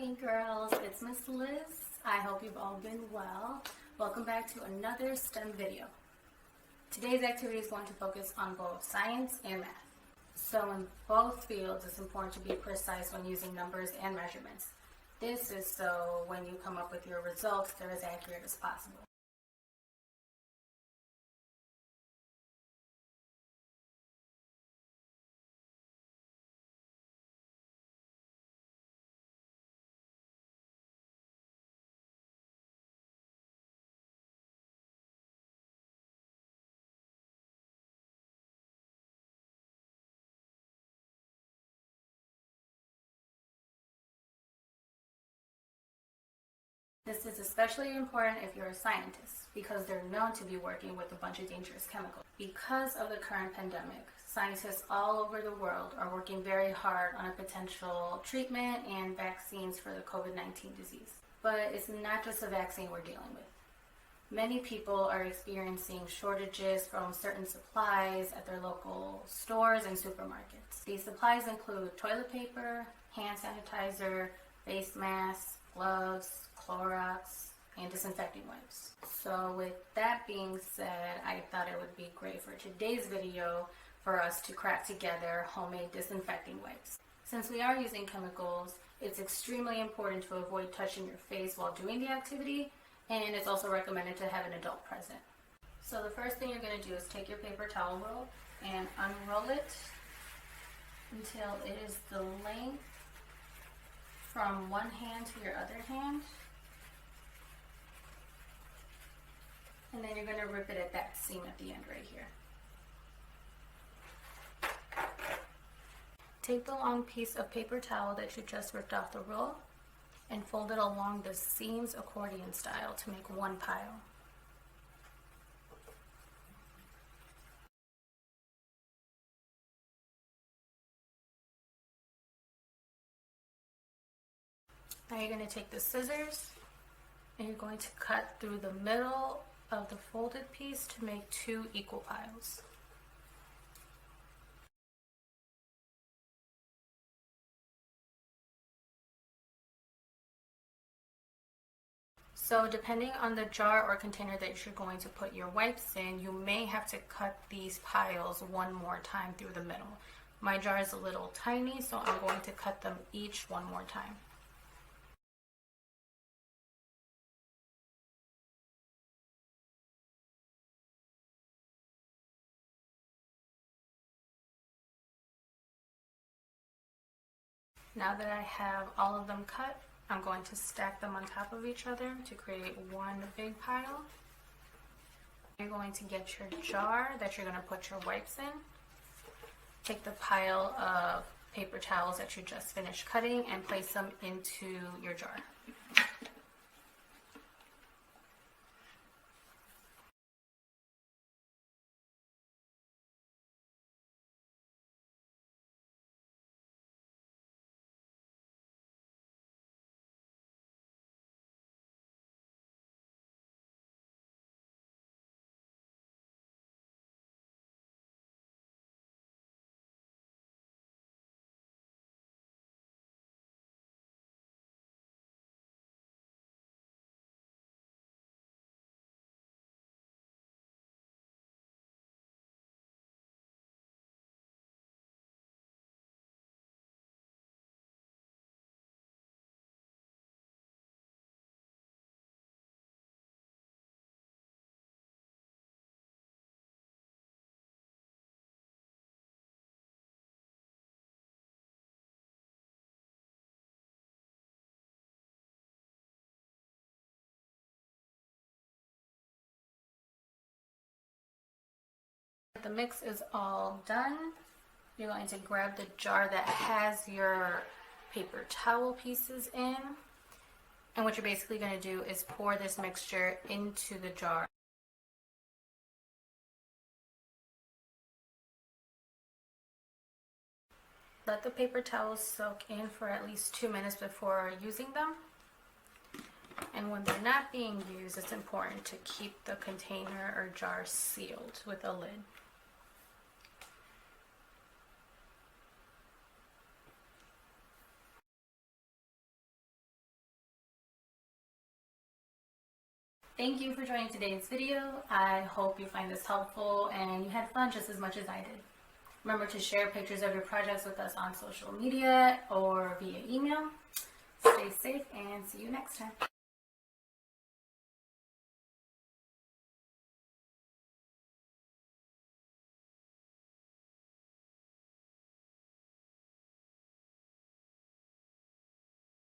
Hey girls, it's Miss Liz. I hope you've all been well. Welcome back to another STEM video. Today's activity is going to focus on both science and math. So in both fields, it's important to be precise when using numbers and measurements. This is so when you come up with your results, they're as accurate as possible. This is especially important if you're a scientist because they're known to be working with a bunch of dangerous chemicals. Because of the current pandemic, scientists all over the world are working very hard on a potential treatment and vaccines for the COVID-19 disease. But it's not just a vaccine we're dealing with. Many people are experiencing shortages from certain supplies at their local stores and supermarkets. These supplies include toilet paper, hand sanitizer, face masks, gloves, Clorox, and disinfecting wipes. So with that being said, I thought it would be great for today's video for us to craft together homemade disinfecting wipes. Since we are using chemicals, it's extremely important to avoid touching your face while doing the activity, and it's also recommended to have an adult present. So the first thing you're going to do is take your paper towel roll and unroll it until it is the length from one hand to your other hand. And then you're going to rip it at that seam at the end right here. Take the long piece of paper towel that you just ripped off the roll and fold it along the seams accordion style to make one pile. Now you're going to take the scissors and you're going to cut through the middle of the folded piece to make two equal piles. So depending on the jar or container that you're going to put your wipes in, you may have to cut these piles one more time through the middle. My jar is a little tiny, so I'm going to cut them each one more time. Now that I have all of them cut, I'm going to stack them on top of each other to create one big pile. You're going to get your jar that you're going to put your wipes in. Take the pile of paper towels that you just finished cutting and place them into your jar. The mix is all done. You're going to grab the jar that has your paper towel pieces in, and what you're basically going to do is pour this mixture into the jar. Let the paper towels soak in for at least 2 minutes before using them. And when they're not being used, it's important to keep the container or jar sealed with a lid. Thank you for joining today's video. I hope you find this helpful and you had fun just as much as I did. Remember to share pictures of your projects with us on social media or via email. Stay safe and see you next time.